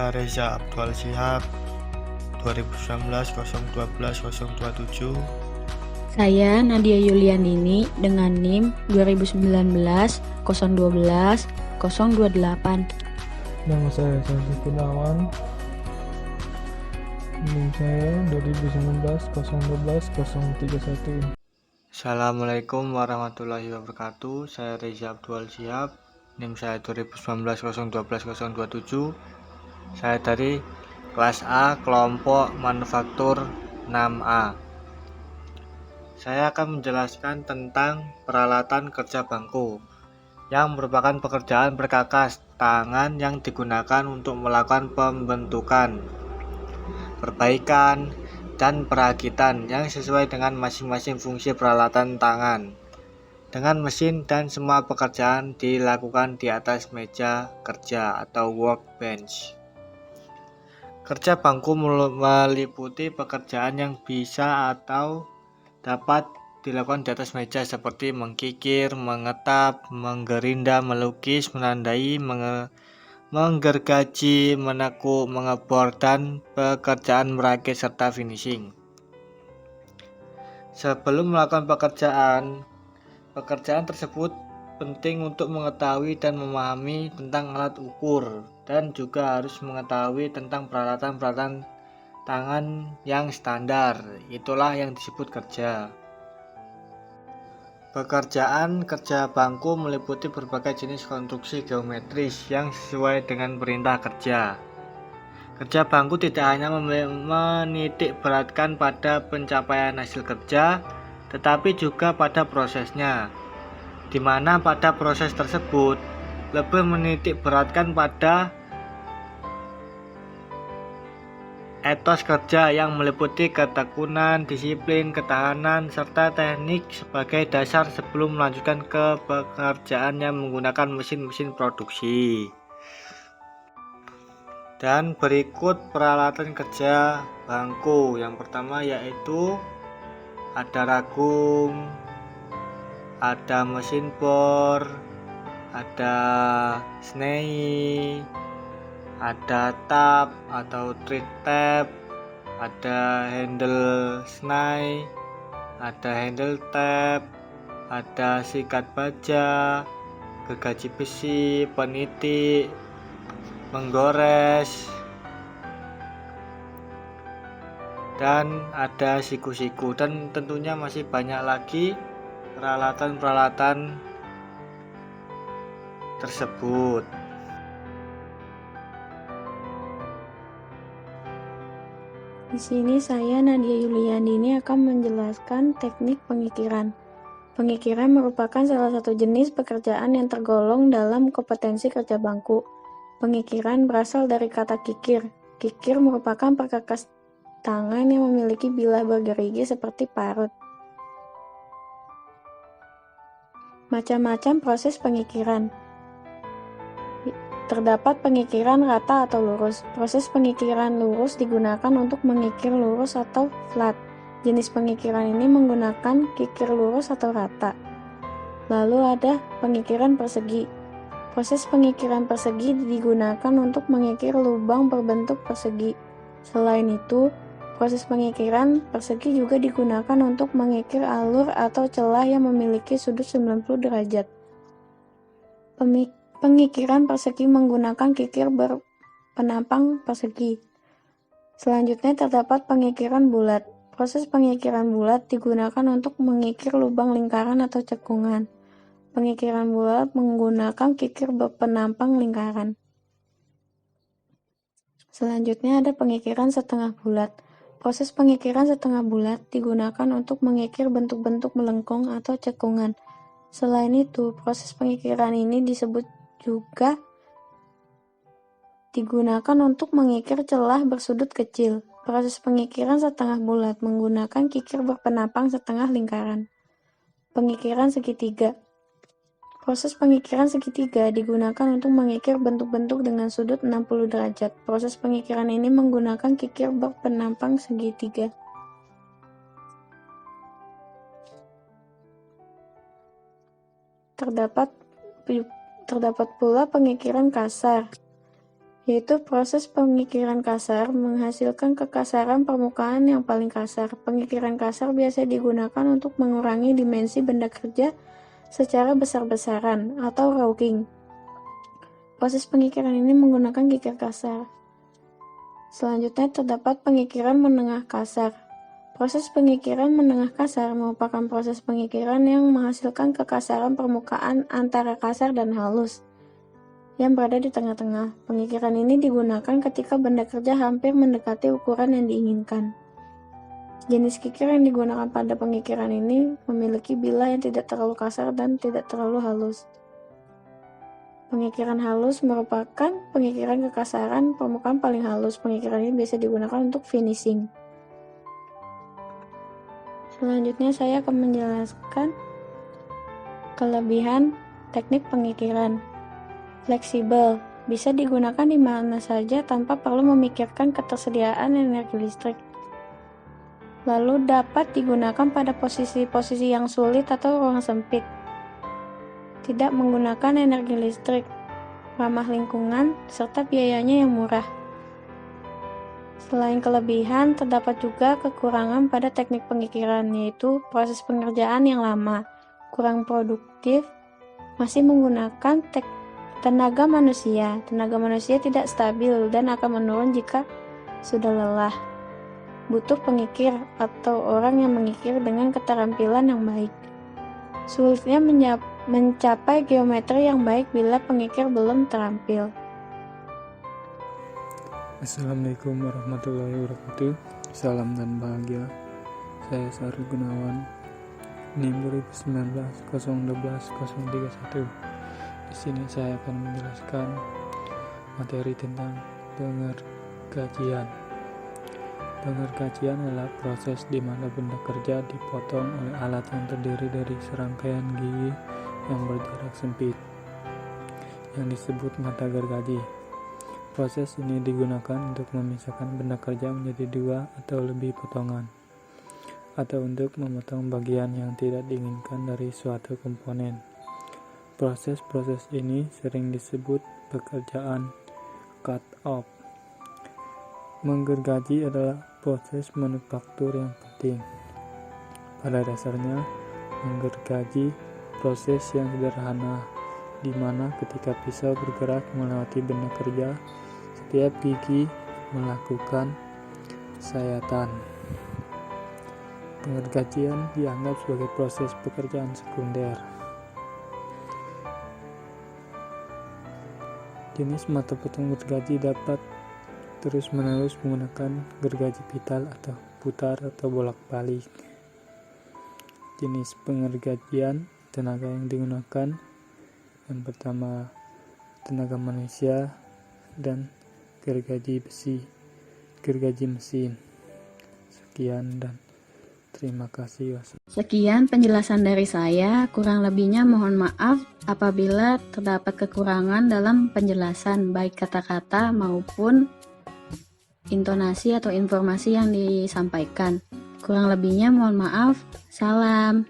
Saya Reza Abdul Shihab, 2019-012-027. Saya Nadia Yuliandini dengan NIM 2019-012-028. Nama saya Santi Gunawan. NIM saya 2019-012-031. Assalamualaikum warahmatullahi wabarakatuh. Saya Reza Abdul Shihab, NIM saya 2019-012-027. Saya dari kelas A, kelompok manufaktur 6A. Saya akan menjelaskan tentang peralatan kerja bangku, yang merupakan pekerjaan berkakas tangan yang digunakan untuk melakukan pembentukan, perbaikan, dan perakitan yang sesuai dengan masing-masing fungsi peralatan tangan. Dengan mesin dan semua pekerjaan dilakukan di atas meja kerja atau workbench. Kerja bangku meliputi pekerjaan yang bisa atau dapat dilakukan di atas meja seperti mengkikir, mengetap, menggerinda, melukis, menandai, menggergaji, menekuk, mengebor, dan pekerjaan merakit serta finishing. Sebelum melakukan pekerjaan tersebut penting untuk mengetahui dan memahami tentang alat ukur, dan juga harus mengetahui tentang peralatan-peralatan tangan yang standar. Itulah yang disebut kerja. Pekerjaan kerja bangku meliputi berbagai jenis konstruksi geometris yang sesuai dengan perintah kerja. Kerja bangku tidak hanya menitik beratkan pada pencapaian hasil kerja, tetapi juga pada prosesnya, di mana pada proses tersebut lebih menitik beratkan pada etos kerja yang meliputi ketekunan, disiplin, ketahanan, serta teknik sebagai dasar sebelum melanjutkan ke pekerjaan yang menggunakan mesin-mesin produksi. Dan berikut peralatan kerja bangku. Yang pertama yaitu ada ragung, ada mesin bor, ada snei, ada tab atau tread tab, ada handle snai, ada handle tab, ada sikat baja, gergaji besi, penitik, menggores, dan ada siku-siku, dan tentunya masih banyak lagi peralatan-peralatan tersebut. Di sini saya Nadia Yuliandini akan menjelaskan teknik pengikiran. Pengikiran merupakan salah satu jenis pekerjaan yang tergolong dalam kompetensi kerja bangku. Pengikiran berasal dari kata kikir. Kikir merupakan perkakas tangan yang memiliki bilah bergerigi seperti parut. Macam-macam proses pengikiran. Terdapat pengikiran rata atau lurus. Proses pengikiran lurus digunakan untuk mengikir lurus atau flat. Jenis pengikiran ini menggunakan kikir lurus atau rata. Lalu ada pengikiran persegi. Proses pengikiran persegi digunakan untuk mengikir lubang berbentuk persegi. Selain itu, proses pengikiran persegi juga digunakan untuk mengikir alur atau celah yang memiliki sudut 90 derajat. Pengikiran persegi menggunakan kikir berpenampang persegi. Selanjutnya terdapat pengikiran bulat. Proses pengikiran bulat digunakan untuk mengikir lubang lingkaran atau cekungan. Pengikiran bulat menggunakan kikir berpenampang lingkaran. Selanjutnya ada pengikiran setengah bulat. Proses pengikiran setengah bulat digunakan untuk mengikir bentuk-bentuk melengkung atau cekungan. Selain itu, proses pengikiran ini disebut juga digunakan untuk mengikir celah bersudut kecil. Proses pengikiran setengah bulat menggunakan kikir berpenampang setengah lingkaran. Pengikiran segitiga. Proses pengikiran segitiga digunakan untuk mengikir bentuk-bentuk dengan sudut 60 derajat. Proses pengikiran ini menggunakan kikir berpenampang segitiga. Terdapat pula pengikiran kasar. yaitu proses pengikiran kasar menghasilkan kekasaran permukaan yang paling kasar. Pengikiran kasar biasa digunakan untuk mengurangi dimensi benda kerja secara besar-besaran atau roughing. Proses pengikiran ini menggunakan kikir kasar. Selanjutnya terdapat pengikiran menengah kasar. Proses pengikiran menengah kasar merupakan proses pengikiran yang menghasilkan kekasaran permukaan antara kasar dan halus yang berada di tengah-tengah. Pengikiran ini digunakan ketika benda kerja hampir mendekati ukuran yang diinginkan. Jenis kikir yang digunakan pada pengikiran ini memiliki bilah yang tidak terlalu kasar dan tidak terlalu halus. Pengikiran halus merupakan pengikiran kekasaran permukaan paling halus. Pengikiran ini biasa digunakan untuk finishing. Selanjutnya saya akan menjelaskan kelebihan teknik pengikiran. Fleksibel, bisa digunakan di mana saja tanpa perlu memikirkan ketersediaan energi listrik. Lalu dapat digunakan pada posisi-posisi yang sulit atau ruang sempit. Tidak menggunakan energi listrik, ramah lingkungan, serta biayanya yang murah. Selain kelebihan, terdapat juga kekurangan pada teknik pengikiran, yaitu proses pengerjaan yang lama, kurang produktif, masih menggunakan tenaga manusia. Tenaga manusia tidak stabil dan akan menurun jika sudah lelah. Butuh pengikir atau orang yang mengikir dengan keterampilan yang baik. Sulitnya mencapai geometri yang baik bila pengikir belum terampil. Assalamualaikum warahmatullahi wabarakatuh. Salam dan bahagia. Saya Sari Gunawan, NIM 2019-012-031. Di sini saya akan menjelaskan materi tentang pengergajian. Pengergajian adalah proses di mana benda kerja dipotong oleh alat yang terdiri dari serangkaian gigi yang berjarak sempit, yang disebut mata gergaji. Proses ini digunakan untuk memisahkan benda kerja menjadi dua atau lebih potongan, atau untuk memotong bagian yang tidak diinginkan dari suatu komponen. Proses-proses ini sering disebut pekerjaan cut-off. Menggergaji adalah proses manufaktur yang penting. Pada dasarnya, menggergaji proses yang sederhana, di mana ketika pisau bergerak melewati benda kerja, setiap gigi melakukan sayatan. Pengergajian dianggap sebagai proses pekerjaan sekunder. Jenis mata potong gergaji dapat terus-menerus menggunakan gergaji pital atau putar atau bolak-balik. Jenis pengergajian tenaga yang digunakan, yang pertama tenaga manusia dan gergaji besi, gergaji mesin. Sekian dan terima kasih. Sekian penjelasan dari saya, kurang lebihnya mohon maaf apabila terdapat kekurangan dalam penjelasan baik kata-kata maupun intonasi atau informasi yang disampaikan. Kurang lebihnya mohon maaf. Salam.